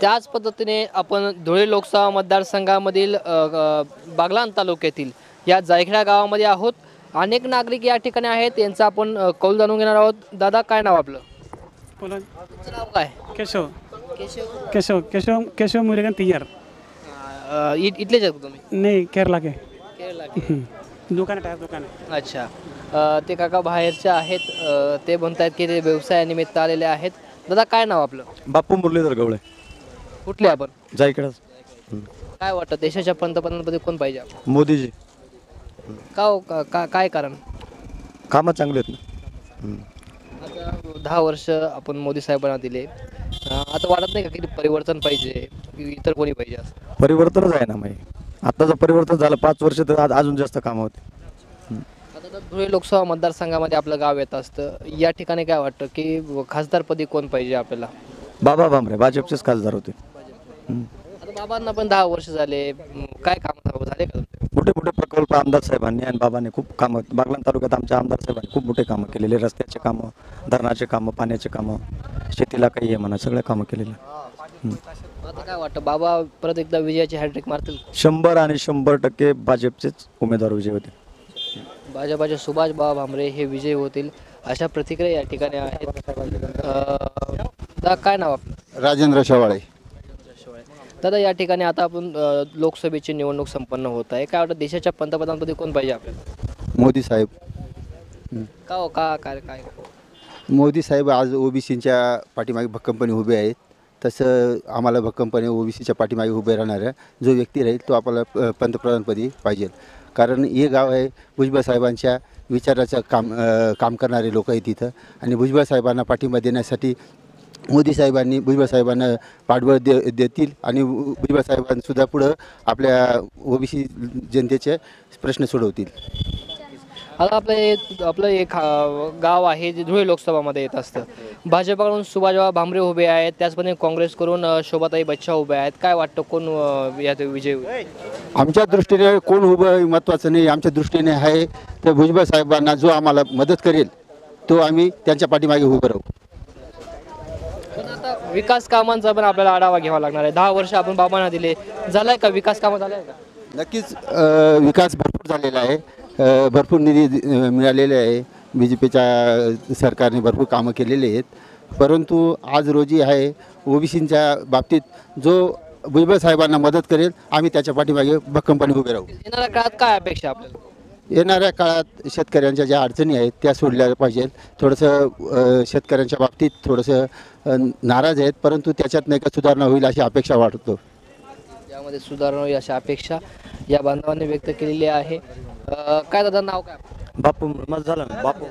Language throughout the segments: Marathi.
त्याच पद्धतीने आपण धुळे लोकसभा मतदारसंघामधील बागलाण तालुक्यातील या जायखेडा गावामध्ये आहोत। अनेक नागरिक या ठिकाणी आहेत, यांचा आपण कौल जाणून घेणार आहोत। दादा, काय नाव आपलं? बोला. तुमचं नाव काय? केशव केशव. केशव केशव केशव मुरगन तियार. इथलेच आहेत का तुम्ही? नाही, केरला के केरला. दुकान आहे, दुकान. अच्छा. ते काका बाहेरचे आहेत, ते म्हणतात की ते व्यवसायानिमित्त आलेले आहेत। दादा, काय नाव आपलं? बापू मुरलीधर गवळे. कुठले आपण? जायकडे. काय वाटतं देशाच्या पंतप्रधानपदी कोण पाहिजे? मोदीजी. का हो? काय कारण? कामं चांगले आहेत ना. आता 10 वर्ष आपण मोदी साहेबांना दिले, आता वाटत नाही का की परिवर्तन पाहिजे, इतर कोणी पाहिजे असं? परिवर्तनच आहे ना. मग आता जर परिवर्तन झालं 5 वर्ष तर अजून जास्त कामं होते. आता तर धुळे लोकसभा मतदारसंघामध्ये आपलं गाव येत असतं, या ठिकाणी काय वाटतं की खासदारपदी कोण पाहिजे आपल्याला? बाबा भामरे भाजपचेच खासदार होते. आता बाबांना पण 10 वर्ष झाले, काय काम झाले का? मोठे मोठे प्रकल्प आमदार साहेबांनी आणि बाबांनी खूप कामं, बागलाण तालुक्यात आमच्या आमदार साहेबांनी खूप मोठे कामं केलेले. रस्त्याचे कामं, धरणाचे कामं, पाण्याचे कामं, शेतीला काही आहे म्हणा, सगळे कामं केलेले. आता काय वाटतं, बाबा परत एकदा विजयाची हॅट्रिक मारतील? 100 आणि 100% भाजपचेच उमेदवार विजय होते. भाजपाचे सुभाष बाबा भामरे हे विजयी होतील, अशा प्रतिक्रिया या ठिकाणी आहेत. दादा, काय नाव आपलं? राजेंद्र शेवाळे. दादा, या ठिकाणी आता आपण लोकसभेची निवडणूक संपन्न होत आहे, काय वाटतं देशाच्या पंतप्रधानपदी कोण पाहिजे आपल्याला? मोदी साहेब. का हो? काय काय? मोदी साहेब आज ओबीसीच्या पाठीमागे भक्कमपणे उभे आहेत. तसं आम्हाला भक्कमपणे ओबीसीच्या पाठीमागे उभे राहणारा जो व्यक्ती राहील तो आपल्याला पंतप्रधानपदी पाहिजे. कारण हे गाव आहे भुजबळ साहेबांच्या विचाराचं काम करणारे लोक आहेत तिथं. आणि भुजबळ साहेबांना पाठिंबा देण्यासाठी मोदी साहेबांनी भुजबळ साहेबांना पाठबळ देतील आणि भुजबळ साहेबांसुद्धा पुढं आपल्या ओबीसी जनतेचे प्रश्न सोडवतील. आता आपलं एक गाव आहे जे धुळे लोकसभामध्ये येत असतं. भाजपाकडून सुभाषबाबा भामरे उभे आहेत, त्याचप्रमाणे काँग्रेसकडून शोभाताई बच्चा उभे आहेत. काय वाटतं कोण यात विजय होईल? आमच्या दृष्टीने कोण उभं महत्त्वाचं नाही. आमच्या दृष्टीने आहे तर भुजबळ साहेबांना जो आम्हाला मदत करेल तो आम्ही त्यांच्या पाठीमागे उभं राहू. पण आता विकास कामांचा पण आपल्याला आढावा घ्यावा लागणार आहे. 10 वर्ष आपण बाबांना दिले, झालाय का विकास कामं? झालाय का? नक्कीच विकास भरपूर झालेला आहे. भरपूर निधी मिळालेले आहे. BJPच्या सरकारने भरपूर कामं केलेली आहेत. परंतु आज रोजी आहे ओबीसीच्या बाबतीत जो भुजबळ साहेबांना मदत करेल आम्ही त्याच्या पाठीमागे भक्कमपणे उभे राहू. येणाऱ्या काळात काय अपेक्षा आपल्याला? येणाऱ्या काळात शेतकऱ्यांच्या ज्या अडचणी आहेत त्या सोडल्या पाहिजेत. थोडंसं शेतकऱ्यांच्या बाबतीत थोडंसं नाराज आहेत, परंतु त्याच्यात नाही का सुधारणा होईल अशी अपेक्षा वाटतो. यामध्ये सुधारणा होईल अशी अपेक्षा या बांधवांनी व्यक्त केलेली आहे. काय दादा, नाव काय? बापू. मग झालं ना बापू.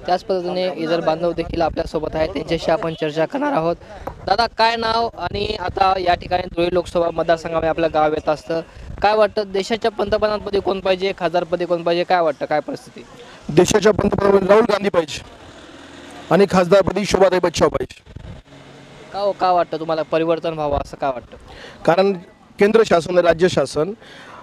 त्याच पद्धतीने इतर बांधव देखील आपल्यासोबत आहेत, त्यांच्याशी आपण चर्चा करणार आहोत. दादा, काय नाव? आणि आता या ठिकाणी धुळे लोकसभा मतदारसंघामध्ये आपलं गाव येत असतं, काय वाटतं देशाच्या पंतप्रधानपदी कोण पाहिजे, खासदारपदी कोण पाहिजे, काय वाटतं, काय परिस्थिती? देशाच्या पंतप्रधान राहुल गांधी पाहिजे आणि खासदारपदी शोभाताई बच्चा पाहिजे. का हो? का वाटतं तुम्हाला परिवर्तन व्हावं असं का वाटतं? कारण केंद्र शासन राज्य शासन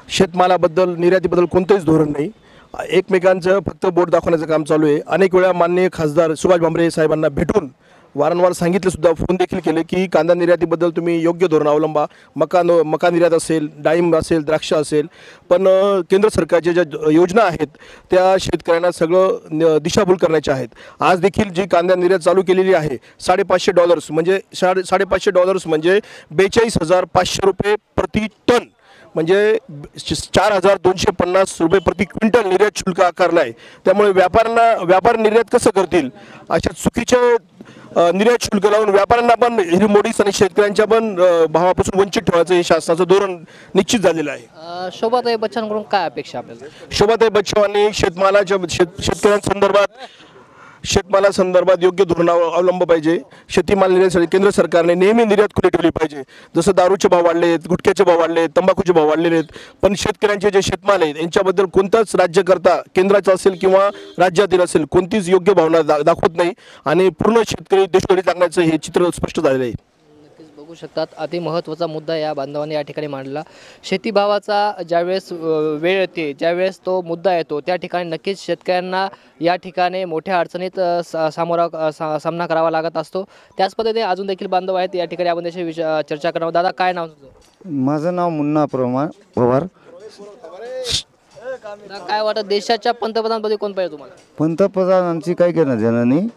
शेतमालाबद्दल निर्यातीबद्दल कोणतंच धोरण नाही. एकमेकांचं फक्त बोट दाखवण्याचं काम चालू आहे. अनेक वेळा माननीय खासदार सुभाष भामरे साहेबांना भेटून वारंवार सांगितलं सुद्धा, फोन देखील केले की कांदा निर्यातीबद्दल तुम्ही योग्य धोरण अवलंबा. मका निर्यात असेल, डाळिंब असेल, द्राक्ष असेल. पण केंद्र सरकारच्या ज्या योजना आहेत त्या शेतकऱ्यांना सगळं दिशाभूल करण्याच्या आहेत. आज देखील जी कांदा निर्यात चालू केलेली आहे $550 म्हणजे $550 म्हणजे 42,500 रुपये प्रति टन, म्हणजे 4,250 रुपये प्रति क्विंटल निर्यात शुल्क आकारला आहे. त्यामुळे व्यापार निर्यात कसं करतील? अशा चुकीचे निर्यात शुल्क लावून व्यापाऱ्यांना पण मोडीस आणि शेतकऱ्यांच्या पण भावापासून वंचित ठेवायचं हे शासनाचं धोरण निश्चित झालेलं आहे. शोभाताई बच्चांकडून काय अपेक्षा आपल्याला? शोभाताई बच्चांनी शेतमालासंदर्भात योग्य धोरण अवलंब पाहिजे. शेतीमाल निर्यातीसाठी केंद्र सरकारने नेहमी निर्यात खुली ठेवली पाहिजे. जसं दारूचे भाव वाढले आहेत, गुटख्याचे भाव वाढले आहेत, तंबाखूचे भाव वाढलेले आहेत, पण शेतकऱ्यांचे जे शेतमाल आहेत यांच्याबद्दल कोणताच राज्यकर्ता, केंद्राचा असेल किंवा राज्यातील असेल, कोणतीच योग्य भावना दाखवत नाही आणि पूर्ण शेतकरी देशोधडी टाकण्याचं हे चित्र स्पष्ट झालेलं आहे. नक्कीच बघू बघू शकतात अति महत्त्वाचा मुद्दा या बांधवांनी या ठिकाणी मांडला. शेतीभावाचा ज्यावेळेस वेळ येते, ज्यावेळेस तो मुद्दा येतो, त्या ठिकाणी नक्कीच शेतकऱ्यांना या ठिकाणी मोठ्या अडचणीत सामना करावा लागत असतो. त्याच पद्धतीने अजून देखील बांधव आहेत या ठिकाणी, आपण त्याची चर्चा करणार. दादा, काय नाव तुझं? माझं नाव मुन्ना पवार. दादा, काय वाटतं देशाच्या पंतप्रधानपदी कोण पाहिजे तुम्हाला? पंतप्रधानांची काही घेणं देणं नाही.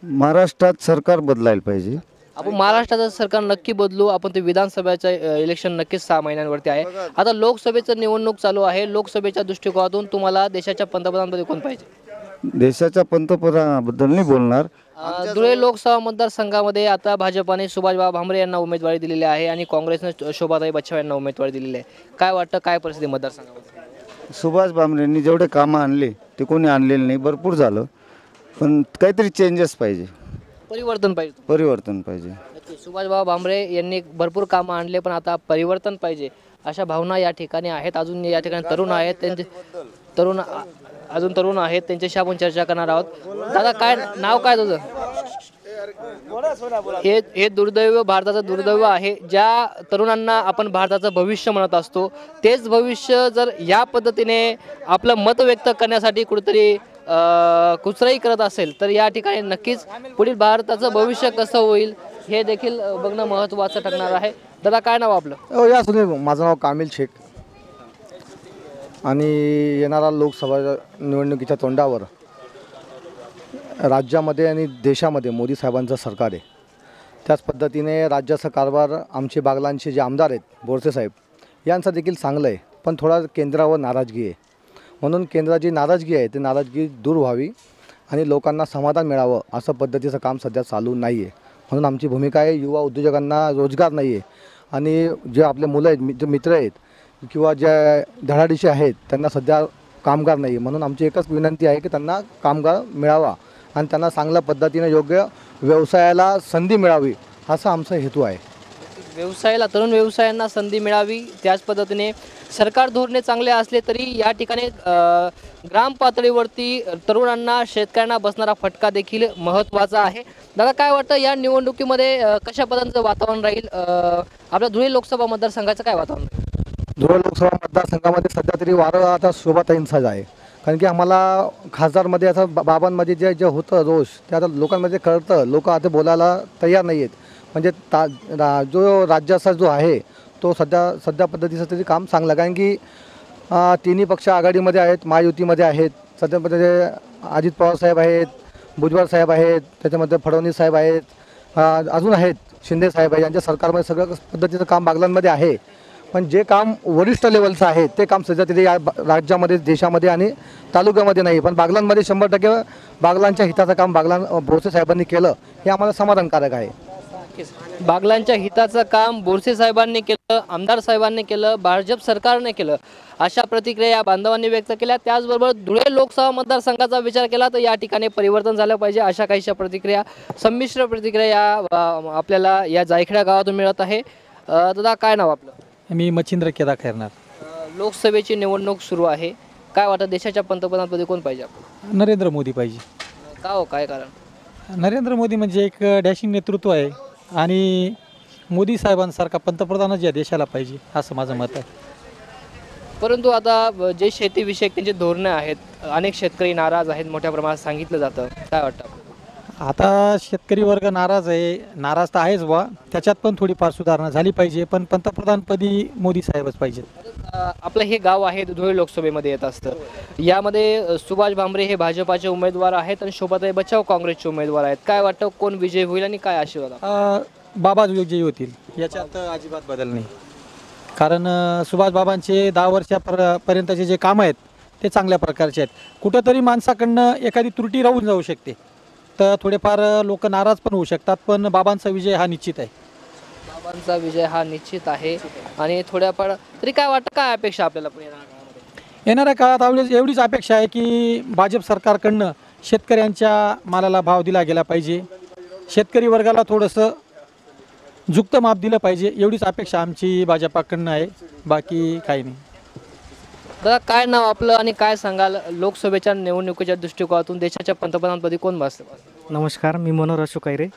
महाराष्ट्रात सरकार बदलायला पाहिजे. आपण महाराष्ट्राचं सरकार नक्की बदलू. आपण ते विधानसभेचं इलेक्शन नक्कीच 6 महिन्यांवरती आहे. आता लोकसभेचं निवडणूक चालू आहे. लोकसभेच्या दृष्टिकोनातून तुम्हाला देशाच्या पंतप्रधानपदी कोण पाहिजे? देशाच्या पंतप्रधानाबद्दल नाही बोलणार. धुळे लोकसभा मतदारसंघामध्ये आता भाजपाने सुभाषबाबू भामरे यांना उमेदवारी दिलेली आहे आणि काँग्रेसने शोभाताई बच्छाव यांना उमेदवारी दिलेली आहे. काय वाटतं, काय परिस्थिती मतदारसंघामध्ये? सुभाष भामरेंनी जेवढे कामं आणले ते कोणी आणलेले नाही. भरपूर झालं, पण काहीतरी चेंजेस पाहिजे, परिवर्तन पाहिजे. परिवर्तन पाहिजे. नक्की सुभाषबाबू भामरे यांनी भरपूर कामं आणले, पण आता परिवर्तन पाहिजे अशा भावना या ठिकाणी आहेत. अजून या ठिकाणी तरुण आहेत, त्यांचे तरुण आहेत, त्यांच्याशी आपण चर्चा करणार आहोत. दादा, काय नाव काय तुझं? हे दुर्दैव, भारताचं दुर्दैव आहे. ज्या तरुणांना आपण भारताचं भविष्य म्हणत असतो, तेच भविष्य जर या पद्धतीने आपलं मत व्यक्त करण्यासाठी कुठेतरी कुचराई करत असेल, तर या ठिकाणी नक्कीच पुढील भारताचं भविष्य कसं होईल हे देखील बघणं महत्त्वाचं ठरणार आहे. दादा, काय नाव आपलं? या सुनील, माझं नाव कामिल शेख. आणि येणारा लोकसभा निवडणुकीच्या तोंडावर राज्यामध्ये आणि देशामध्ये मोदी साहेबांचं सरकार आहे. त्याच पद्धतीने राज्याचा कारभार आमचे बागलांचे जे आमदार आहेत, बोरसे साहेब, यांचं देखील चांगलं आहे, पण थोडा केंद्रावर नाराजगी आहे. म्हणून केंद्राची नाराजगी आहे, ती नाराजगी दूर व्हावी आणि लोकांना समाधान मिळावं असं पद्धतीचं काम सध्या चालू नाही आहे. म्हणून आमची भूमिका आहे, युवा उद्योजकांना रोजगार नाही आहे आणि जे आपले मुलं आहेत, जे मित्र आहेत किंवा जे धडाडीचे आहेत, त्यांना सध्या कामगार नाही आहे. म्हणून आमची एकच विनंती आहे की त्यांना कामगार मिळावा आणि त्यांना चांगल्या पद्धतीने योग्य व्यवसायाला संधी मिळावी, असा आमचा हेतू आहे. तरुण व्यवसायांना संधी मिळावी, त्याच पद्धतीने सरकार धोरणे चांगले असले तरी या ठिकाणी ग्राम पातळीवरती तरुणांना, शेतकऱ्यांना बसणारा फटका देखील महत्त्वाचा आहे. दादा, काय वाटतं या निवडणुकीमध्ये कशा पद्धतीचं वातावरण राहील? आपल्या धुळे लोकसभा मतदारसंघाचं काय वातावरण राहील? धुळे लोकसभा मतदारसंघामध्ये सध्या तरी वारं आता शोभाताईंचाच आहे. कारण की आम्हाला खासदारमध्ये असं बाबांमध्ये जे होतं रोष, ते आता लोकांमध्ये कळतं. लोक आता बोलायला तयार नाही आहेत. म्हणजे जो राज्याचा जो आहे तो सध्या पद्धतीचं तरी काम चांगलं. कारण की तिन्ही पक्ष आघाडीमध्ये आहेत, महायुतीमध्ये आहेत. सध्या पद्धतीने अजित पवार साहेब आहेत, भुजबळ साहेब आहेत, त्याच्यामध्ये फडणवीस साहेब आहेत, अजून आहेत शिंदे साहेब आहेत. यांच्या सरकारमध्ये सगळं पद्धतीचं काम बागलांमध्ये आहे. पण जे काम वरिष्ठ लेवलचं आहे ते काम सध्या तिथे या राज्यामध्ये, देशामध्ये आणि तालुक्यामध्ये नाही. पण बागलांमध्ये 100% बागलांच्या हिताचं काम बोरसे साहेबांनी केलं, हे आम्हाला समाधानकारक आहे. बागलांच्या हिताचं काम बोरसे साहेबांनी केलं, आमदार साहेबांनी केलं, भाजप सरकारने केलं, अशा प्रतिक्रिया या बांधवांनी व्यक्त केल्या. त्याचबरोबर धुळे लोकसभा मतदारसंघाचा विचार केला तर या ठिकाणी परिवर्तन झालं पाहिजे, अशा काहीशा प्रतिक्रिया, संमिश्र प्रतिक्रिया या आपल्याला या जायखेडा गावातून मिळत आहे. दादा, काय नाव आपलं? मी मच्छिंद्र केदार खैरनार. लोकसभेची निवडणूक सुरू आहे. काय वाटतं देशाच्या पंतप्रधानपदी कोण पाहिजे आपण? नरेंद्र मोदी पाहिजे. का हो, काय कारण? नरेंद्र मोदी म्हणजे एक डॅशिंग नेतृत्व आहे आणि मोदी साहेबांसारखा पंतप्रधानच या देशाला पाहिजे, असं माझं मत आहे. परंतु आता जे शेतीविषयक त्यांचे धोरणं आहेत, अनेक शेतकरी नाराज आहेत, मोठ्या प्रमाणात सांगितलं जातं. काय वाटतं आपल्याला? आता शेतकरी वर्ग नाराज आहे, नाराज तर आहेच बा, त्याच्यात पण थोडीफार सुधारणा झाली पाहिजे. पण पंतप्रधानपदी मोदी साहेबच पाहिजेत. आपलं हे गाव आहे धुळे लोकसभेमध्ये येत असतं. यामध्ये सुभाष भामरे हे भाजपाचे उमेदवार आहेत आणि शोभाताई बच्छाव काँग्रेसचे उमेदवार आहेत. काय वाटतं कोण विजय होईल आणि काय आशीर्वाद? बाबाच विजयी होतील, याच्यात अजिबात बदल नाही. कारण सुभाष बाबांचे 10 वर्षापर्यंतचे जे कामं आहेत ते चांगल्या प्रकारचे आहेत. कुठंतरी माणसाकडनं एखादी त्रुटी राहून जाऊ शकते, तर थोडेफार लोक नाराज पण होऊ शकतात. पण बाबांचा विजय हा निश्चित आहे. बाबांचा विजय हा निश्चित आहे. आणि थोड्याफार तरी काय वाटतं, काय अपेक्षा आपल्याला येणाऱ्या काळात? एवढीच अपेक्षा आहे की भाजप सरकारकडनं शेतकऱ्यांच्या मालाला भाव दिला गेला पाहिजे, शेतकरी वर्गाला थोडंसं झुकत माप दिलं पाहिजे, एवढीच अपेक्षा आमची भाजपाकडनं आहे, बाकी काही नाही. दादा, काय नाव आपलं आणि काय सांगाल लोकसभेच्या निवडणुकीच्या दृष्टिकोनातून देशाच्या पंतप्रधानपदी कोण बसलं? नमस्कार, मी मनोहर अशोक कैरे.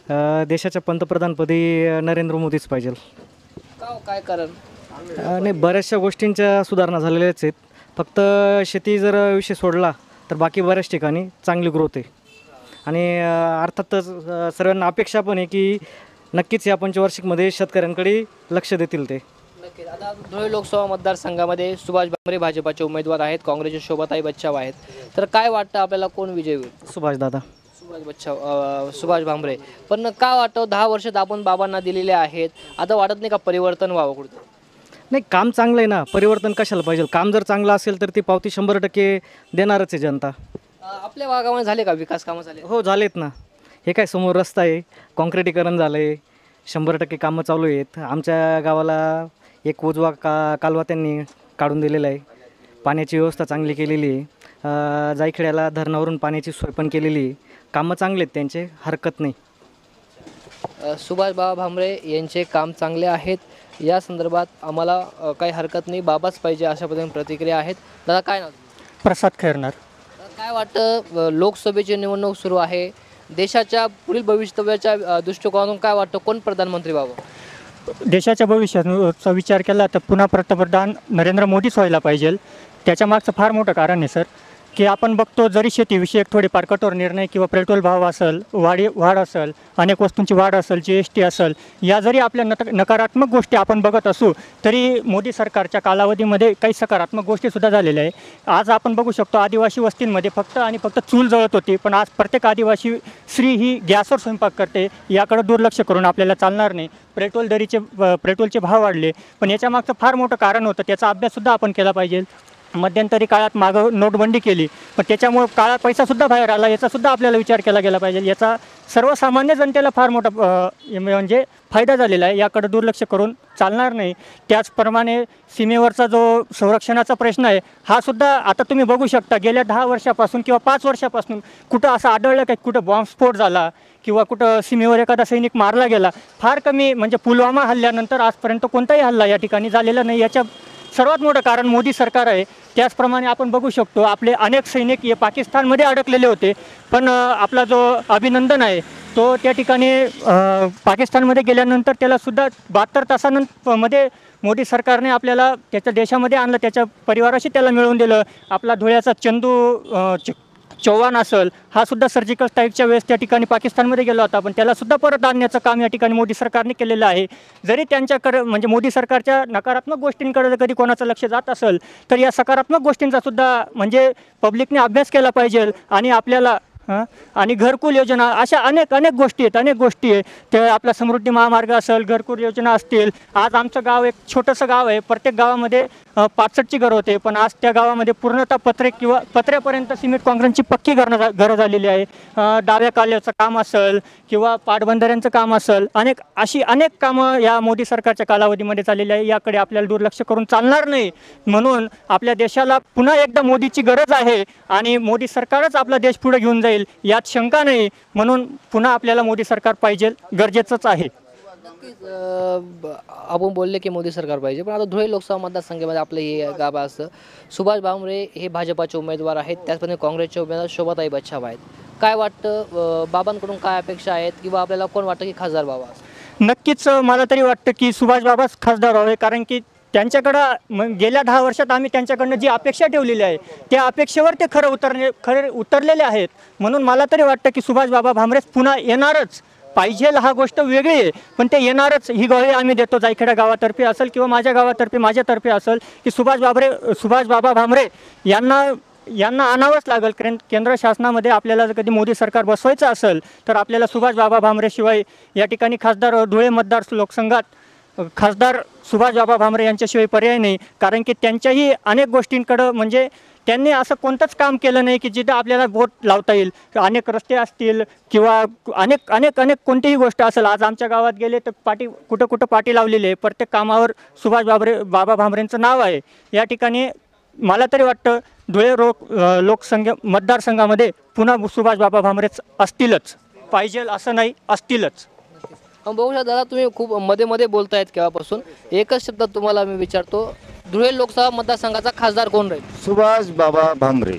देशाच्या पंतप्रधानपदी नरेंद्र मोदीच पाहिजे. काय कारण? आणि बऱ्याचशा गोष्टींच्या सुधारणा झालेल्याच आहेत. फक्त शेती जर विषय सोडला तर बाकी बऱ्याच ठिकाणी चांगली ग्रोथ आहे. आणि अर्थातच सर्वांना अपेक्षा पण आहे की नक्कीच या पंचवार्षिकमध्ये शेतकऱ्यांकडे लक्ष देतील ते. नक्कीच. आता धुळे लोकसभा मतदारसंघामध्ये सुभाष भामरे भाजपाचे उमेदवार आहेत, काँग्रेसचे शोभाताई बच्चाव आहेत. तर काय वाटतं आपल्याला कोण विजय होईल? सुभाष दादा. सुभाष भामरे. पण काय वाटतं 10 वर्षात आपण बाबांना दिलेले आहेत, आता वाटत नाही का परिवर्तन व्हावं कुठं? नाही, काम चांगलं आहे ना, परिवर्तन कशाला पाहिजे? काम जर चांगलं असेल तर ती पावती 100% देणारच आहे जनता. आपल्या भागामध्ये झाले का विकास कामं झाले? हो, झालेत ना. हे काय समोर रस्ता आहे, काँक्रिटीकरण झालं आहे, 100% कामं चालू आहेत. आमच्या गावाला एक उजवा कालवा त्यांनी काढून दिलेला आहे. पाण्याची व्यवस्था चांगली केलेली आहे. जायखेड्याला धरणावरून पाण्याची सोय पण केलेली आहे. कामं चांगले आहेत त्यांचे, हरकत नाही. सुभाष बाबा भामरे यांचे काम चांगले आहेत, या संदर्भात आम्हाला काही हरकत नाही, बाबाच पाहिजे अशा पद्धतीने प्रतिक्रिया आहेत. दादा काय नाव? प्रसाद खैरनार. काय वाटतं, लोकसभेची निवडणूक सुरू आहे, देशाच्या पुढील भवितव्याच्या दृष्टिकोनातून काय वाटतं कोण प्रधानमंत्री व्हावं? देशाच्या भविष्याचा विचार केला तर पुन्हा पंतप्रधान नरेंद्र मोदीच व्हायला पाहिजे. त्याच्या मागचं फार मोठं कारण आहे सर, की आपण बघतो जरी शेतीविषयक थोडेफार कठोर निर्णय किंवा पेट्रोल भाव असेल, वाढ असेल, अनेक वस्तूंची वाढ असेल, GST असेल, या जरी आपल्या नकारात्मक गोष्टी आपण बघत असू तरी मोदी सरकारच्या कालावधीमध्ये काही सकारात्मक गोष्टीसुद्धा झालेल्या आहे. आज आपण बघू शकतो आदिवासी वस्तींमध्ये फक्त आणि फक्त चूल जळत होती, पण आज प्रत्येक आदिवासी स्त्री ही गॅसवर स्वयंपाक करते. याकडे दुर्लक्ष करून आपल्याला चालणार नाही. पेट्रोलचे भाव वाढले, पण याच्यामागचं फार मोठं कारण होतं, त्याचा अभ्याससुद्धा आपण केला पाहिजे. मध्यंतरी काळात मागं नोटबंदी केली, पण त्याच्यामुळे काळा पैसासुद्धा बाहेर आला, याचासुद्धा आपल्याला विचार केला गेला पाहिजे. याचा सर्वसामान्य जनतेला फार मोठा म्हणजे फायदा झालेला आहे. याकडे दुर्लक्ष करून चालणार नाही. त्याचप्रमाणे सीमेवरचा जो संरक्षणाचा प्रश्न आहे हा सुद्धा आता तुम्ही बघू शकता, गेल्या 10 वर्षापासून किंवा 5 वर्षापासून कुठं असं आढळलं की कुठं बॉम्बस्फोट झाला किंवा कुठं सीमेवर एखादा सैनिक मारला गेला. फार कमी, म्हणजे पुलवामा हल्ल्यानंतर आजपर्यंत कोणताही हल्ला या ठिकाणी झालेला नाही. याच्या सर्वात मोठं कारण मोदी सरकार आहे. त्याचप्रमाणे आपण बघू शकतो आपले अनेक सैनिक हे पाकिस्तानमध्ये अडकलेले होते, पण आपला जो अभिनंदन आहे तो त्या ठिकाणी पाकिस्तानमध्ये गेल्यानंतर त्यालासुद्धा 72 तासांमध्ये मोदी सरकारने आपल्याला त्याच्या देशामध्ये आणलं, त्याच्या परिवाराशी त्याला मिळवून दिलं. आपला धुळ्याचा चंदू चव्हाण असेल, हा सुद्धा सर्जिकल स्ट्राईकच्या वेळेस त्या ठिकाणी पाकिस्तानमध्ये गेला होता, पण त्यालासुद्धा परत आणण्याचं काम या ठिकाणी मोदी सरकारने केलेलं आहे. जरी त्यांच्याकडे म्हणजे मोदी सरकारच्या नकारात्मक गोष्टींकडे जर कधी कोणाचं लक्ष जात असेल तर या सकारात्मक गोष्टींचासुद्धा म्हणजे पब्लिकने अभ्यास केला पाहिजे. आणि आपल्याला आणि घरकुल योजना अशा अनेक गोष्टी आहेत. ते आपला समृद्धी महामार्ग असेल, घरकुल योजना असतील. आज आमचं गाव एक छोटंसं गाव आहे, प्रत्येक गावामध्ये 65ची घरं होते, पण आज त्या गावामध्ये पूर्णतः पत्र्यापर्यंत सिमेंट काँक्रीटची पक्की घरं झालेली आहे. डाव्या कालव्याचं काम असेल किंवा पाटबंधाऱ्यांचं काम असेल, अनेक कामं या मोदी सरकारच्या कालावधीमध्ये झालेली आहे. याकडे आपल्याला दुर्लक्ष करून चालणार नाही. म्हणून आपल्या देशाला पुन्हा एकदा मोदीची गरज आहे आणि मोदी सरकारच आपला देश पुढे घेऊन जाईल यात शंका नाही. म्हणून पुन्हा आपल्याला मोदी सरकार पाहिजे, गरजेचंच आहे. आपण बोलले की मोदी सरकार पाहिजे, पण आता धुळे लोकसभा मतदारसंघामध्ये आपलं हे गाव असतं. सुभाष भामरे हे भाजपाचे उमेदवार आहेत, त्याचप्रमाणे काँग्रेसचे उमेदवार शोभाताई बच्चाव आहेत. काय वाटतं, बाबांकडून काय अपेक्षा आहेत किंवा आपल्याला कोण वाटतं की खासदार बाबा? नक्कीच मला तरी वाटतं की सुभाष बाबाच खासदार व्हावे, कारण की त्यांच्याकडं गेल्या 10 वर्षात आम्ही त्यांच्याकडनं जी अपेक्षा ठेवलेली आहे त्या अपेक्षेवर ते खरे उतरलेले आहेत. म्हणून मला तरी वाटतं की सुभाष बाबा भामरेच पुन्हा येणारच पाहिजे. हा गोष्ट वेगळी आहे, पण ते येणारच ही ग्वाही आम्ही देतो. जायखेडा गावातर्फे असेल किंवा माझ्यातर्फे असेल की सुभाष बाबा भामरे यांना आणावंच लागेल. केंद्र शासनामध्ये आपल्याला जर कधी मोदी सरकार बसवायचं असेल तर आपल्याला सुभाष बाबा भामरेशिवाय या ठिकाणी खासदार धुळे मतदार लोकसंघात खासदार सुभाष बाबा भामरे यांच्याशिवाय पर्याय नाही. कारण की त्यांच्याही अनेक गोष्टींकडं म्हणजे त्यांनी असं कोणतंच काम केलं नाही की जिथं आपल्याला वोट लावता येईल. अनेक रस्ते असतील किंवा अनेक कोणतीही गोष्ट असेल. आज आमच्या गावात गेले तर कुठं पाटी लावलेली आहे. प्रत्येक कामावर सुभाष बाबा भामरेंचं नाव आहे. या ठिकाणी मला तरी वाटतं धुळे मतदारसंघामध्ये पुन्हा सुभाष बाबा भामरेच असतीलच. पाहिजे असं नाही, असतीलच. बघू शकता दादा, तुम्ही खूप मध्ये बोलतायत केव्हापासून. एकच शब्दात तुम्हाला मी विचारतो, धुळे लोकसभा मतदारसंघाचा खासदार कोण राहील? सुभाष बाबा भामरे.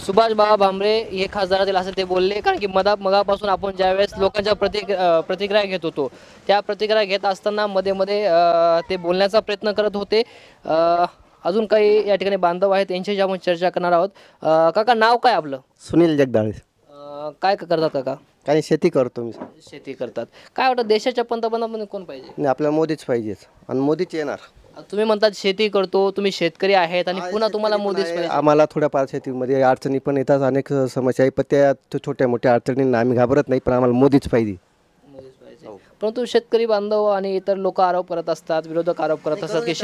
सुभाष बाबा भामरे हे खासदारातील असं ते बोलले, कारण की मगापासून आपण ज्यावेळेस लोकांच्या प्रतिक्रिया घेत होतो त्या प्रतिक्रिया घेत असताना मध्ये मध्ये ते बोलण्याचा प्रयत्न करत होते. अजून काही या ठिकाणी बांधव आहेत, यांच्याशी आपण चर्चा करणार आहोत. काका, नाव काय आपलं? सुनील जगदाळे. काय करतात काका? काही शेती करतो मी. शेती करतात. काय वाटतं देशाच्या पंतप्रधान कोण पाहिजे? नाही, आपल्याला मोदीच पाहिजेच आणि मोदीच येणार. तुम्ही म्हणतात शेती करतो, तुम्ही शेतकरी आहेत आणि पुन्हा तुम्हाला मोदीच पाहिजे. आम्हाला थोड्याफार शेतीमध्ये अडचणी पण येतात, अनेक समस्या आहे, पण त्या छोट्या मोठ्या अडचणींना आम्ही घाबरत नाही, पण आम्हाला मोदीच पाहिजे. परंतु शेतकरी बांधव आणि इतर लोक आरोप करत असतात, विरोधक आरोप करत असतात की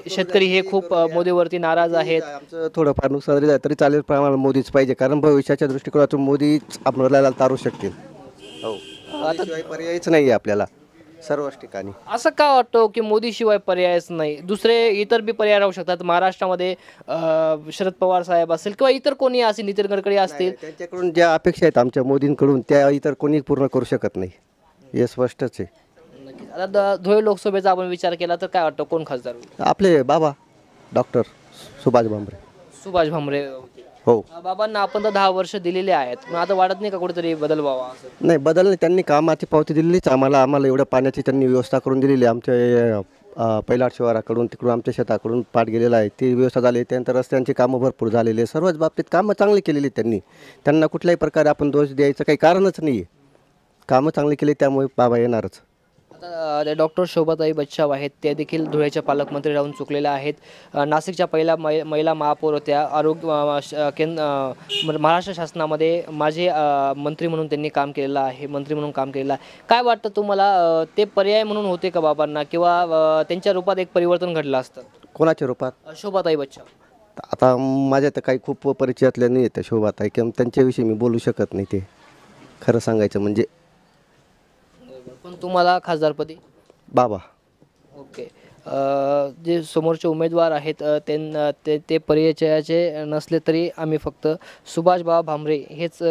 शेतकरी हे खूप मोदीवरती नाराज आहेत. आमचं थोडंफार नुकसान जरी झालं तरी चालेल, पण आम्हाला मोदीच पाहिजे, कारण भविष्याच्या दृष्टिकोनातून मोदीच आपल्याला तारू शकतील. हो, आता पर्यायच नाही आहे आपल्याला सर्वच ठिकाणी. असं का वाटतं की मोदीशिवाय पर्यायच नाही? दुसरे इतर बी पर्याय राहू शकतात. महाराष्ट्रामध्ये शरद पवार साहेब असतील किंवा इतर कोणी असेल, नितीन गडकरी असतील, त्यांच्याकडून ज्या अपेक्षा आहेत आमच्या मोदींकडून त्या इतर कोणी पूर्ण करू शकत नाही, हे स्पष्टच आहे. आता धुळे लोकसभेचा आपण विचार केला तर काय वाटतं कोण खासदार होईल? आपले बाबा डॉक्टर सुभाष भामरे. सुभाष भामरे. हो, बाबांना आपण तर 10 वर्ष दिलेले आहेत, पण आता वाटत नाही का कुठेतरी बदल व्हावा? नाही, बदल नाही. त्यांनी कामाची पावती दिलेलीच आम्हाला एवढ्या पाण्याची त्यांनी व्यवस्था करून दिलेली आमच्या पैलाट शिवाराकडून, तिकडून आमच्या शेताकडून पाठ गेलेला आहे, ती व्यवस्था झाली. त्यानंतर रस्त्यांची कामं भरपूर झालेली आहे. सर्वच बाबतीत कामं चांगली केलेली त्यांनी. त्यांना कुठल्याही प्रकारे आपण दोष द्यायचं काही कारणच नाही आहे. कामं चांगली केली त्यामुळे बाबा येणारच. आता डॉक्टर शोभाताई बच्चाव आहेत, त्या देखील धुळ्याच्या पालकमंत्री राहून चुकलेल्या आहेत. नाशिकच्या पहिल्या महिला महापौर होत्या. महाराष्ट्र शासनामध्ये माझे मंत्री म्हणून त्यांनी काम केलेलं आहे, मंत्री म्हणून काम केलेलं आहे. काय वाटतं तुम्हाला, ते पर्याय म्हणून होते का बाबांना, किंवा त्यांच्या रूपात एक परिवर्तन घडलं असतं? कोणाच्या रूपात? शोभाताई बच्चाव. आता माझ्या तर काही खूप परिचयातल्या नाही आहेत शोभाताई, किंवा त्यांच्याविषयी मी बोलू शकत नाही, ते खरं सांगायचं म्हणजे. पण तुम्हाला खासदारपदी? बाबा. ओके. जे समोरचे उमेदवार आहेत ते परिचयाचे नसले तरी आम्ही फक्त सुभाष बाबा भामरे हेच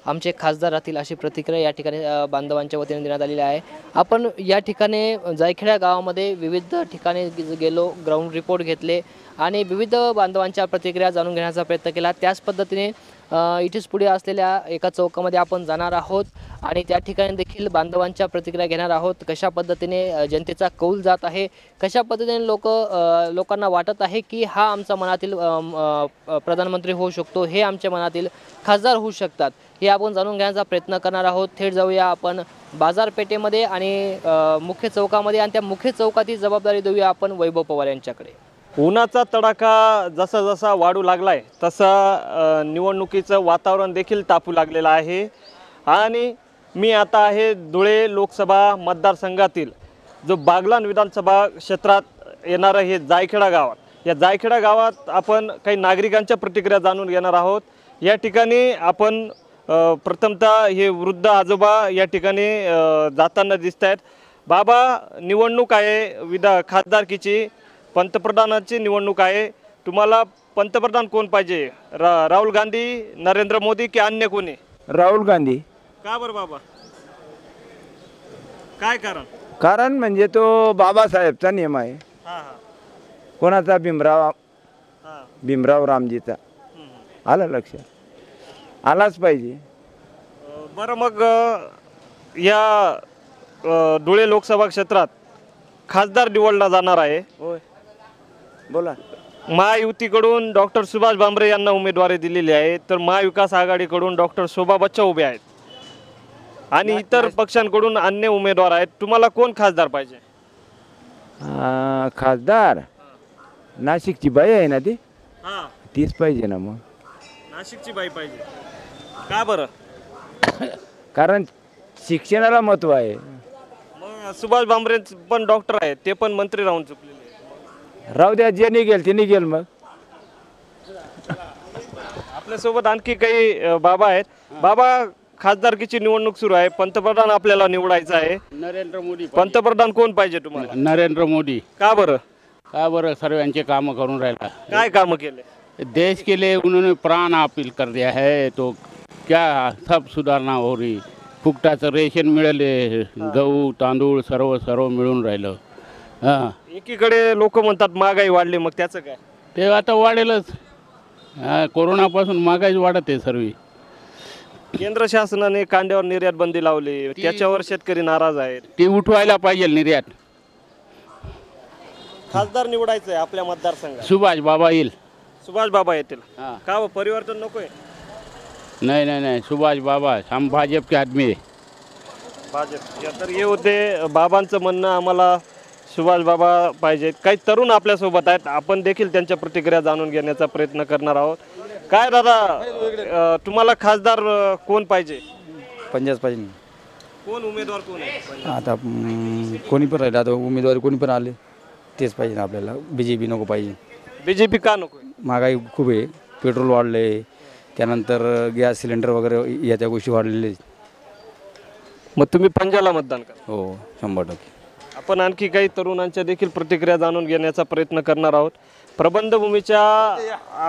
आमचे खासदार राहतील अशी प्रतिक्रिया या ठिकाणी बांधवांच्या वतीने देण्यात आलेली आहे. आपण या ठिकाणी जायखेडा गावामध्ये विविध ठिकाणी गेलो, ग्राउंड रिपोर्ट घेतले आणि विविध बांधवांच्या प्रतिक्रिया जाणून घेण्याचा प्रयत्न केला. त्याच पद्धतीने इथेच पुढे असलेल्या एका चौकामध्ये आपण जाणार आहोत आणि त्या ठिकाणी देखील बांधवांच्या प्रतिक्रिया घेणार आहोत. कशा पद्धतीने जनतेचा कौल जात आहे, कशा पद्धतीने लोकांना वाटत आहे की हा आमचा मनातील प्रधानमंत्री होऊ शकतो, हे आमच्या मनातील खासदार होऊ शकतात, हे आपण जाणून घेण्याचा प्रयत्न करणार आहोत. थेट जाऊया आपण बाजारपेठेमध्ये आणि मुख्य चौकामध्ये, आणि त्या मुख्य चौकातील जबाबदारी देऊया आपण वैभव पवार यांच्याकडे. उन्हाचा तडाखा जसा जसा वाढू लागलाय तसा निवडणुकीचं वातावरण देखील तापू लागलेलं आहे. आणि मी आता आहे धुळे लोकसभा मतदारसंघातील जो बागलाण विधानसभा क्षेत्रात येणारं हे जायखेडा गावात, या जायखेडा गावात आपण काही नागरिकांच्या प्रतिक्रिया जाणून घेणार आहोत. या ठिकाणी आपण प्रथमतः हे वृद्ध आजोबा या ठिकाणी जाताना दिसत आहेत. बाबा, निवडणूक आहे खासदारकीची, पंतप्रधानाची निवडणूक आहे, तुम्हाला पंतप्रधान कोण पाहिजे? राहुल गांधी, नरेंद्र मोदी की अन्य कोणी? राहुल गांधी. का बरं बाबा, काय कारण? कारण म्हणजे तो बाबासाहेबचा नियम आहे. कोणाचा? भीमराव रामजीचा. आलं लक्षात? आलाच पाहिजे. बरं, मग या धुळे लोकसभा क्षेत्रात खासदार निवडला जाणार आहे. होय, बोला. महायुतीकडून डॉक्टर सुभाष भामरे यांना उमेदवारी दिलेली आहे, तर महाविकास आघाडीकडून डॉक्टर शोभा बच्चाव उभे आहेत आणि इतर पक्षांकडून अन्य उमेदवार आहेत. तुम्हाला कोण खासदार पाहिजे? खासदार नाशिकची बाई आहे ना ती, तीच पाहिजे ना. मग नाशिकची बाई पाहिजे. का बरं? कारण शिक्षणाला महत्व आहे. मग सुभाष भामरे पण डॉक्टर आहेत, ते पण मंत्री राहून चुकलेले. राहू द्या, जे निघेल ते निघेल. मग आपल्यासोबत आणखी काही बाबा आहेत. बाबा, खासदारकीची निवडणूक सुरू आहे, पंतप्रधान आपल्याला निवडायचं आहे. नरेंद्र मोदी. पंतप्रधान कोण पाहिजे तुम्हाला? नरेंद्र मोदी. का बरं? का बरं? सर्वांचे काम करून राहिला. काय काम केले? देश के लिए उन्होंने प्राण अपील कर दिया है, तो क्या सब सुधारणा हो रही. फुकटाचं रेशन मिळाले, गहू तांदूळ सर्व मिळून राहिलं. एकीकडे लोक म्हणतात महागाई वाढली, मग त्याचं काय? ते आता वाढेलच. कोरोनापासून महागाईच वाढत आहे सर्व. केंद्र शासनाने कांद्यावर निर्यात बंदी लावली, त्याच्यावर शेतकरी नाराज आहेत. ती उठवायला पाहिजे निर्यात. खासदार निवडायचंय आपल्या मतदारसंघात, सुभाष बाबा येईल. सुभाष बाबा येतील. का हो, परिवर्तन नकोय? नहीं नहीं नहीं, सुभाष बाबा, हम भाजप के आदमी आहे. भाजप. तर हे होते बाबांचं म्हणणं, आम्हाला सुभाष बाबा पाहिजेत. काही तरुण आपल्यासोबत आहेत, आपण देखील त्यांच्या प्रतिक्रिया जाणून घेण्याचा प्रयत्न करणार आहोत. काय दादा, तुम्हाला खासदार कोण पाहिजे? पंजाब पाहिजे. कोण उमेदवार कोण आहे? आता कोणी पण राहिलं, आता उमेदवारी कोणी पण आले तेच पाहिजे ना आपल्याला. BJP नको पाहिजे. BJP का नको? महागाई खूप आहे, पेट्रोल वाढले, त्यानंतर गॅस सिलेंडर वगैरे या गोष्टी वाढलेले. मग तुम्ही पंजाला मतदान करा? हो, 100%. आपण आणखी काही तरुणांच्या देखील प्रतिक्रिया जाणून घेण्याचा प्रयत्न करणार आहोत. प्रबंधभूमीच्या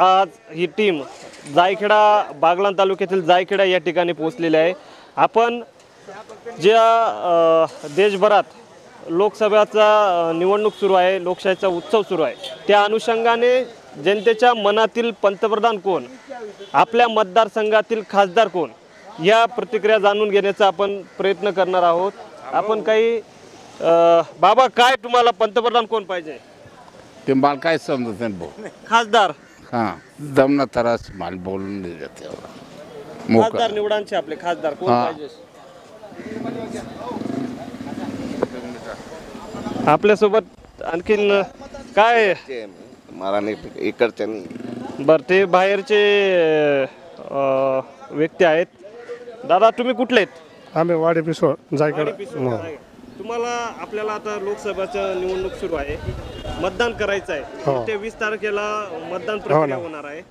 आज ही टीम जायखेडा, बागलाण तालुक्यातील जायखेडा या ठिकाणी पोहोचलेली आहे. आपण ज्या देशभरात लोकसभेचा निवडणूक सुरू आहे, लोकशाहीचा उत्सव सुरू आहे, त्या अनुषंगाने जनतेच्या मनातील पंतप्रधान कोण, आपल्या मतदारसंघातील खासदार कोण, या प्रतिक्रिया जाणून घेण्याचा आपण प्रयत्न करणार आहोत. आपण काही बाबा, काय तुम्हाला पंतप्रधान कोण पाहिजे? ते मला काय समजत नाही भाऊ. खासदार? हां, जमना तरास माल बोलून नाही जाते. खासदार निवडांचे आपले खासदार कोण पाहिजे? आपल्यासोबत आणखीन काय? मला नाही इकडच्या नाही. बरं, ते बाहेरचे व्यक्ती आहेत. दादा, तुम्ही कुठले आहेत? आम्ही वाडी पिसोळ, जायकडे. तुम्हाला, आपल्याला आता लोकसभेचं निवडणूक सुरू आहे, मतदान करायचं आहे. ते 20 तारखेला मतदान प्रक्रिया होणार आहे.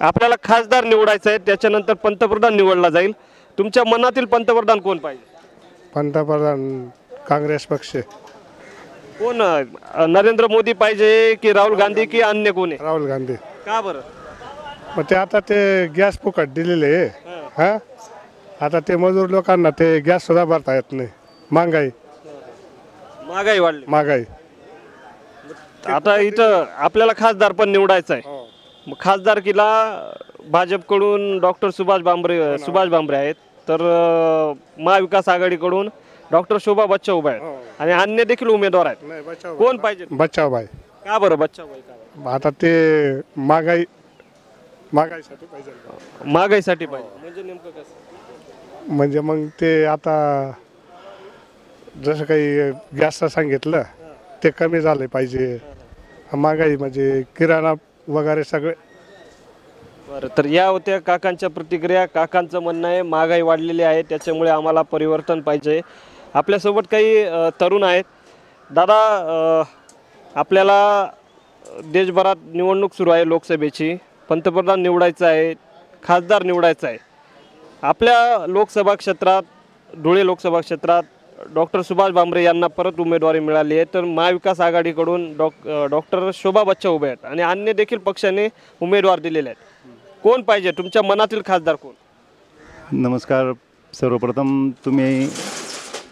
आपल्याला खासदार निवडायचं आहे, त्याच्यानंतर पंतप्रधान निवडला जाईल. तुमच्या मनातील पंतप्रधान कोण पाहिजे? पंतप्रधान काँग्रेस पक्ष. कोण? नरेंद्र मोदी पाहिजे की राहुल गांधी की अन्य कोणी? राहुल गांधी. का बरं? मग ते आता ते गॅस फुकट दिलेले आहे. हां, आता ते मजूर लोकांना ते गॅस सुद्धा भरता येत नाही. महागाई वाढली. महागाई. आता इथं आपल्याला खासदार पण निवडायचं आहे. मग खासदारकीला भाजपकडून डॉक्टर सुभाष भामरे आहेत, तर महाविकास आघाडीकडून डॉक्टर शोभा बच्चा उभा आहेत आणि अन्य देखील उमेदवार आहेत. कोण पाहिजे? बच्चाभाई. का बरं बच्चाभाई? का? आता ते महागाईसाठी पाहिजे. महागाईसाठी पाहिजे म्हणजे नेमकं कसं? म्हणजे मग ते आता जसं काही गॅसचं सांगितलं ते कमी झाले पाहिजे. महागाई म्हणजे किराणा वगैरे सगळे. बरं, तर या होत्या काकांच्या प्रतिक्रिया. काकांचं म्हणणं आहे महागाई वाढलेली आहे, त्याच्यामुळे आम्हाला परिवर्तन पाहिजे. आपल्यासोबत काही तरुण आहेत. दादा, आपल्याला देशभरात निवडणूक सुरू आहे लोकसभेची, पंतप्रधान निवडायचं आहे, खासदार निवडायचं आहे. आपल्या लोकसभा क्षेत्रात, धुळे लोकसभा क्षेत्रात डॉक्टर सुभाष भामरे यांना परत उमेदवारी मिळाली आहे, तर महाविकास आघाडीकडून डॉक्टर शोभा बच्चा उभे आहेत आणि अन्य देखील पक्षाने उमेदवार दिलेले आहेत. कोण पाहिजे? तुमच्या मनातील खासदार कोण? नमस्कार. सर्वप्रथम तुम्ही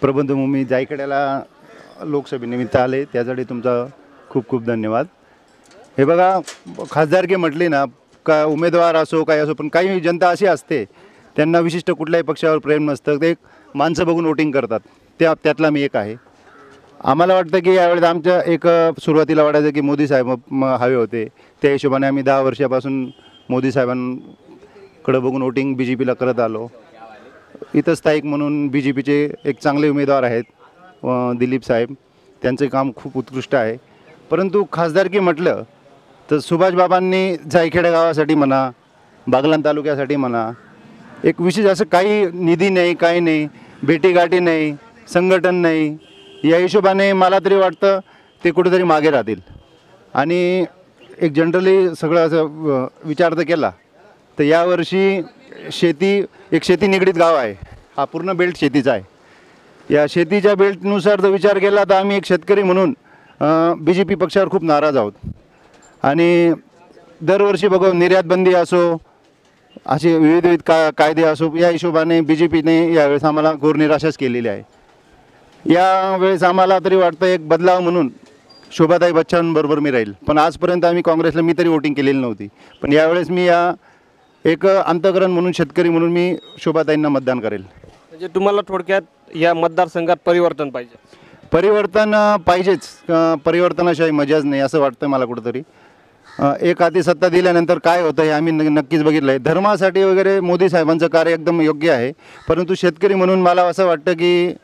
प्रबंधभूमी जायकड्याला लोकसभेनिमित्त आले, त्यासाठी तुमचा खूप खूप धन्यवाद. हे बघा, खासदारकी म्हटली ना, का उमेदवार असो काय असो, पण काही जनता अशी असते त्यांना विशिष्ट कुठल्याही पक्षावर प्रेम नसतं, ते माणसं बघून वोटिंग करतात. त्यातला मी एक आहे. आम्हाला वाटतं की यावेळेस आमच्या एक सुरुवातीला वाटायचं की मोदी साहेब हवे होते, त्या हिशोबाने आम्ही 10 वर्षापासून मोदी साहेबांकडे बघून वोटिंग BJPला करत आलो. इथं स्थायिक म्हणून BJPचे एक चांगले उमेदवार आहेत, दिलीप साहेब, त्यांचे काम खूप उत्कृष्ट आहे. परंतु खासदारकी म्हटलं तर सुभाष बाबांनी जायखेडा गावासाठी म्हणा, बागलाण तालुक्यासाठी म्हणा, एक विशेष असं काही निधी नाही, काही नाही, भेटीगाठी नाही, संघटन नाही. या हिशोबाने मला तरी वाटतं ते कुठेतरी मागे राहतील. आणि एक जनरली सगळं असं विचार जर केला तर यावर्षी शेती निगडीत गाव आहे. हा पूर्ण बेल्ट शेतीचा आहे. या शेतीच्या बेल्टनुसार जर विचार केला तर आम्ही एक शेतकरी म्हणून BJP पक्षावर खूप नाराज आहोत. आणि दरवर्षी बघू, निर्यात बंदी असो, असे विविध कायदे असो, या हिशोबाने BJPने यावेळेस आम्हाला घोर निराशाच केलेली आहे. यावेळेस आम्हाला तरी वाटतं एक बदलाव म्हणून शोभाताई बच्चनबरोबर मी राहील. पण आजपर्यंत आम्ही काँग्रेसला मी तरी वोटिंग केलेली नव्हती. पण यावेळेस मी एक अंतःकरण म्हणून, शेतकरी म्हणून मी शोभाताईंना मतदान करेल. म्हणजे तुम्हाला थोडक्यात या मतदारसंघात परिवर्तन पाहिजे. परिवर्तन पाहिजेच. परिवर्तनाशिवाय मजाच नाही असं वाटतं मला कुठंतरी. एक हाती सत्ता दिल्यानंतर काय होतं हे आम्ही नक्कीच बघितलं आहे. धर्मासाठी वगैरे मोदी साहेबांचं कार्य एकदम योग्य आहे. परंतु शेतकरी म्हणून मला असं वाटतं की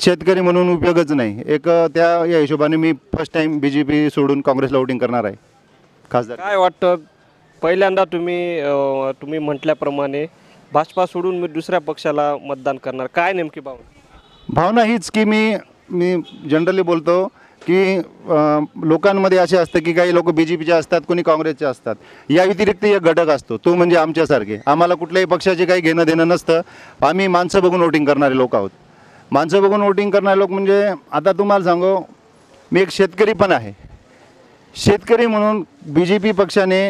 शेतकरी म्हणून उपयोगच नाही. या हिशोबाने मी फर्स्ट टाईम BJP सोडून काँग्रेसला वोटिंग करणार आहे खासदार. काय वाटतं, पहिल्यांदा तुम्ही म्हटल्याप्रमाणे भाजपा सोडून मी दुसऱ्या पक्षाला मतदान करणार, काय नेमकी भावना हीच की मी जनरली बोलतो की लोकांमध्ये असे असतं की काही लोक BJPचे असतात, कोणी काँग्रेसचे असतात. या व्यतिरिक्त एक घटक असतो, तो म्हणजे आमच्यासारखे. आम्हाला कुठल्याही पक्षाचे काही घेणं देणं नसतं. आम्ही माणसं बघून वोटिंग करणारे लोक आहोत. माणसं बघून वोटिंग करणारे लोक म्हणजे आता तुम्हाला सांगू, मी एक शेतकरी पण आहे. शेतकरी म्हणून BJP पक्षाने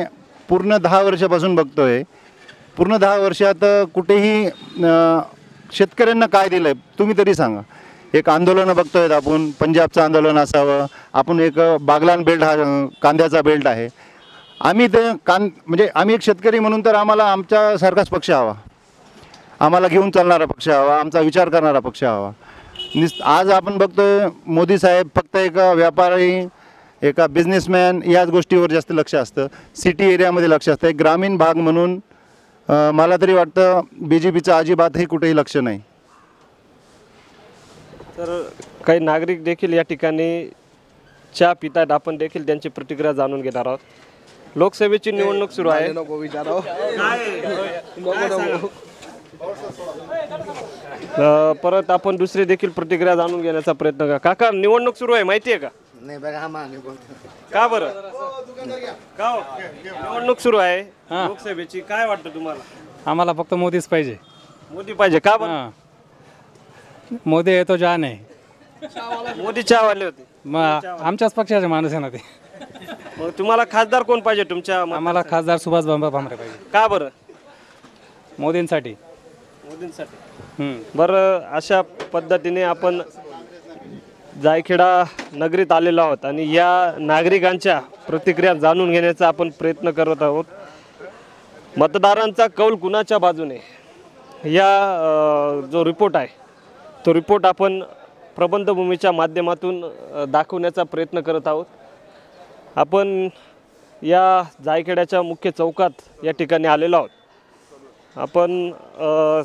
पूर्ण 10 वर्षापासून बघतो आहे. पूर्ण 10 वर्षात कुठेही शेतकऱ्यांना काय दिलं आहे तुम्ही तरी सांगा. एक आंदोलनं बघतो आहेत आपण, पंजाबचं आंदोलन असावं, आपण एक बागलान बेल्ट हा कांद्याचा बेल्ट आहे. आम्ही ते म्हणजे आम्ही एक शेतकरी म्हणून तर आम्हाला आमच्यासारखाच पक्ष हवा. आम्हाला घेऊन चालणारा पक्ष हवा, आमचा विचार करणारा पक्ष हवा. आज आपण बघतोय मोदी साहेब फक्त एका व्यापारी, एका बिझनेसमॅन याच गोष्टीवर जास्त लक्ष असतं. सिटी एरियामध्ये लक्ष असतं. एक ग्रामीण भाग म्हणून मला तरी वाटतं BJPचं अजिबातही कुठेही लक्ष नाही. तर काही नागरिक देखील या ठिकाणी चहा पितात, आपण देखील त्यांची प्रतिक्रिया जाणून घेणार आहोत. लोकसभेची निवडणूक सुरू आहे. परत आपण दुसरी देखील प्रतिक्रिया जाणून घेण्याचा प्रयत्न करा. काका, निवडणूक सुरू आहे माहिती आहे का? नाही बघा, का बरं? का हो? निवडणूक सुरू आहे लोकसभेची, काय वाटतं तुम्हाला? आम्हाला फक्त मोदीच पाहिजे. मोदी पाहिजे का बरं? मोदी आहे तो जान आहे. मोदी चहावाले होते. मग आमच्याच पक्षाचे माणूस आहे ना ते. मग तुम्हाला खासदार कोण पाहिजे तुमच्या? आम्हाला खासदार सुभाष भामरे पाहिजे. का बरं? मोदींसाठी. बरं, अशा पद्धतीने आपण जायखेडा नगरीत आलेलो आहोत आणि या नागरिकांच्या प्रतिक्रिया जाणून घेण्याचा आपण प्रयत्न करत आहोत. मतदारांचा कौल कुणाच्या बाजूने, या जो रिपोर्ट आहे तो रिपोर्ट आपण प्रबंधभूमीच्या माध्यमातून दाखवण्याचा प्रयत्न करत आहोत. आपण या जायखेड्याच्या मुख्य चौकात या ठिकाणी आलेलो आहोत. आपण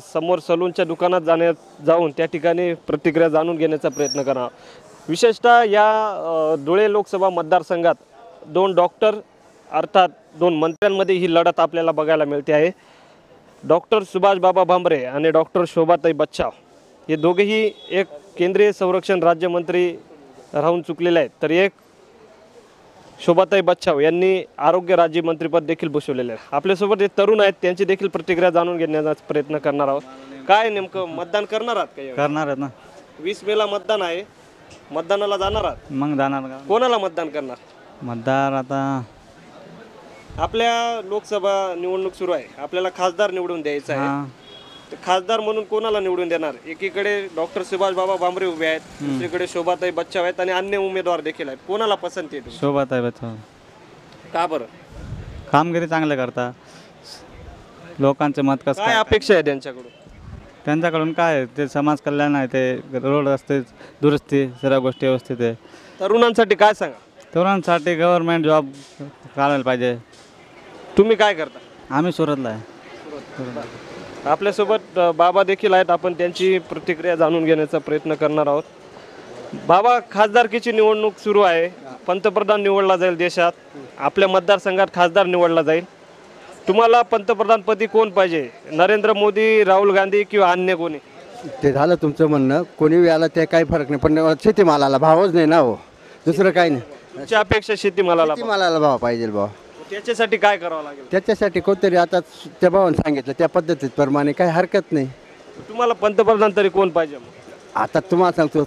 समोर सलूनच्या दुकानात जाऊन त्या ठिकाणी प्रतिक्रिया जाणून घेण्याचा प्रयत्न करा. विशेषतः या धुळे लोकसभा मतदारसंघात 2 डॉक्टर अर्थात 2 मंत्र्यांमध्ये ही लढत आपल्याला बघायला मिळते आहे. डॉक्टर सुभाष बाबा भामरे आणि डॉक्टर शोभाताई बच्चाव हे दोघेही एक केंद्रीय संरक्षण राज्यमंत्री राहून चुकलेले आहेत, तर एक शोभाताई बच्चाव यांनी आरोग्य राज्यमंत्रीपद देखील भूषवलेले आहे. आपल्यासोबत जे तरुण आहेत त्यांची देखील प्रतिक्रिया जाणून घेण्याचा प्रयत्न करणार आहोत. काय नेमकं मतदान करणार आहात का? करणार आहेत ना. 20 मेला मतदान आहे, मतदानाला जाणार आहात? मग जाणार का? कोणाला मतदान करणार? मतदार आता आपल्या लोकसभा निवडणूक सुरू आहे, आपल्याला खासदार निवडून द्यायचा आहे. खासदार म्हणून कोणाला निवडून देणार? एकीकडे डॉक्टर सुभाष बाबा भामरे उभे आहेत, दुसरीकडे शोभाताई बच्चाव आहेत आणि अन्य उमेदवार देखील आहेत. कोणाला पसंती आहे? शोभाताई बच्चाव. का बरं? कामगिरी चांगलं करता. लोकांचे मत कसं काय अपेक्षा आहे त्यांच्याकडून? त्यांच्याकडून काय, ते समाज कल्याण आहे, ते रोड रस्ते दुरुस्ती, सर्व गोष्टी व्यवस्थित आहे. तरुणांसाठी काय सांगा? तरुणांसाठी गव्हर्नमेंट जॉब काढायला पाहिजे. तुम्ही काय करता? आम्ही सुरतला आहे. आपल्यासोबत बाबा देखील आहेत, आपण त्यांची प्रतिक्रिया जाणून घेण्याचा प्रयत्न करणार आहोत. बाबा, खासदारकीची निवडणूक सुरू आहे, पंतप्रधान निवडला जाईल देशात, आपल्या मतदारसंघात खासदार निवडला जाईल. तुम्हाला पंतप्रधानपदी कोण पाहिजे? नरेंद्र मोदी, राहुल गांधी किंवा अन्य कोणी? ते झालं तुमचं म्हणणं, कोणी वेळाला ते काही फरक नाही, पण शेतीमालाला भावच नाही ना हो, दुसरं काही नाही. तुमच्या अपेक्षा शेतीमालाला भाव पाहिजे भाव. त्याच्यासाठी काय करावं लागेल? त्याच्यासाठी कोणतरी आता त्या भावानं सांगितलं त्या पद्धतीप्रमाणे काही हरकत नाही. तुम्हाला पंतप्रधान तरी कोण पाहिजे? आता तुम्हाला सांगतो,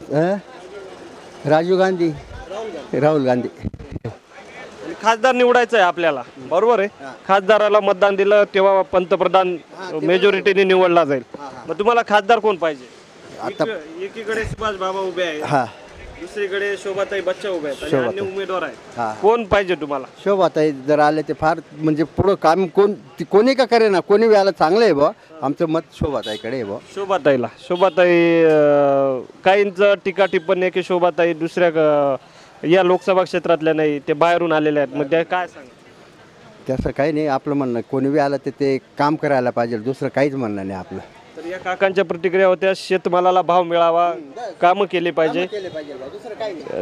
राजीव गांधी, राहुल गांधी. खासदार निवडायचं आहे आपल्याला, बरोबर आहे. खासदाराला मतदान दिलं तेव्हा पंतप्रधान मेजॉरिटीने निवडला जाईल. मग तुम्हाला खासदार कोण पाहिजे? आता एकीकडे सुभाष बाबा उभे आहेत, दुसरीकडे शोभाताई बच्चा उभे आहेत आणि शोभाताई. अन्य उमेदवार आहेत. हा. कोण पाहिजे तुम्हाला? शोभाताई जर आले ते फार म्हणजे पुढं काम कोणी का करे ना, कोणी वेळाला चांगलं आहे बा. आमचं मत शोभाताईकडे आहे बा. शोभाताई काहींचं टीका टिप्पणी आहे की शोभाताई दुसऱ्या या लोकसभा क्षेत्रातल्या नाही, ते बाहेरून आलेले आहेत. मग ते काय सांग? तसं काही नाही, आपलं म्हणणं कोणी बी आलं तर ते काम करायला पाहिजे, दुसरं काहीच म्हणणं नाही आपलं. तर या काकांच्या प्रतिक्रिया होत्या, शेतमालाला भाव मिळावा, कामं केली पाहिजे.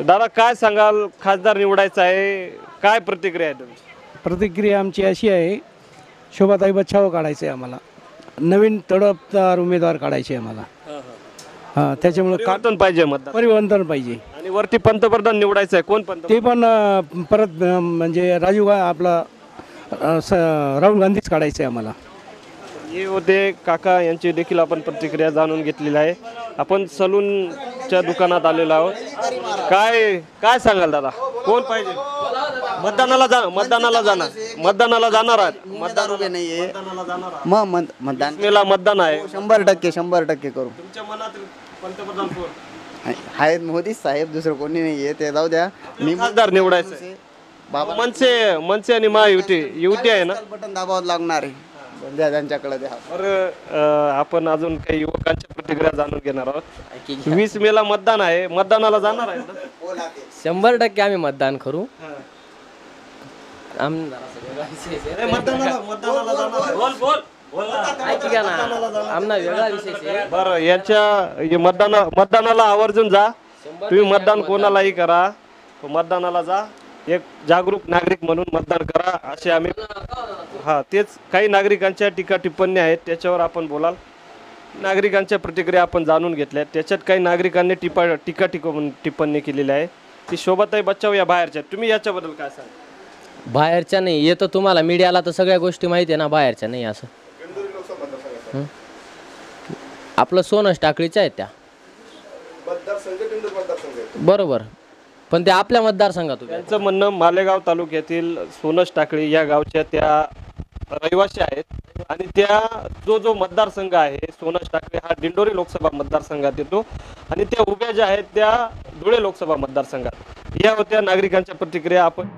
दादा काय सांगाल, खासदार निवडायचा आहे, काय प्रतिक्रिया आहे तुमची? प्रतिक्रिया आमची अशी आहे, शोभाताई बच्छाव काढायचं आहे आम्हाला, नवीन तडफदार उमेदवार काढायचे आम्हाला. हां, त्याच्यामुळे परिवर्तन पाहिजे, मतदार परिवर्तन पाहिजे. आणि वरती पंतप्रधान निवडायचं आहे, कोण ते पण परत म्हणजे आपला राहुल गांधीच काढायचं आहे आम्हाला. हे होते काका, यांची देखील आपण प्रतिक्रिया जाणून घेतलेली आहे. आपण सलूनच्या दुकानात आलेलो आहोत. काय सांगाल दादा, कोण पाहिजे? मतदानाला जाणार आहात? मतदान आहे, 100% करू. तुमच्या मनात पंतप्रधान कोण आहेत? मोदी साहेब, दुसरं कोणी नाही आहे, ते जाऊ द्या. मी खासदार निवडायचं मनसे आणि महायुती आहे ना, बटन दाबावं लागणार आहे, द्या त्यांच्याकडे द्या. बरं, आपण अजून काही युवकांच्या प्रतिक्रिया जाणून घेणार आहोत. 20 मेला मतदान आहे, मतदानाला जाणार आहे ना? 100% आम्ही मतदान करू. बरं, यांच्या मतदानाला आवर्जून जा. तुम्ही मतदान कोणालाही करा, मतदानाला जा. एक जागरूक नागरिक म्हणून मतदान करा, असे आम्ही तेच काही नागरिकांच्या टीका टिप्पणी आहेत, त्याच्यावर आपण बोलाल. नागरिकांच्या प्रतिक्रिया आपण जाणून घेतल्या. त्याच्यात काही नागरिकांनी टीका टिप्पणी केलेली आहे. ती शोभाताई बच्चाव या बाहेरच्या, तुम्ही याच्याबद्दल काय सांगा? बाहेरच्या नाही येतो, तुम्हाला मीडियाला तर सगळ्या गोष्टी माहिती आहे ना, बाहेरच्या नाही. असं आपलं सोनच टाकळीच्या आहेत त्या, बरोबर, पण ते आपल्या मतदारसंघात. त्यांचं म्हणणं मालेगाव तालुक्यातील सोनस टाकळी या गावच्या त्या रहिवासी आहेत आणि त्या जो मतदारसंघ आहे सोनस टाकळी हा दिंडोरी लोकसभा मतदारसंघात येतो आणि त्या उभ्या ज्या आहेत त्या धुळे लोकसभा मतदारसंघात. या होत्या नागरिकांच्या प्रतिक्रिया. आपण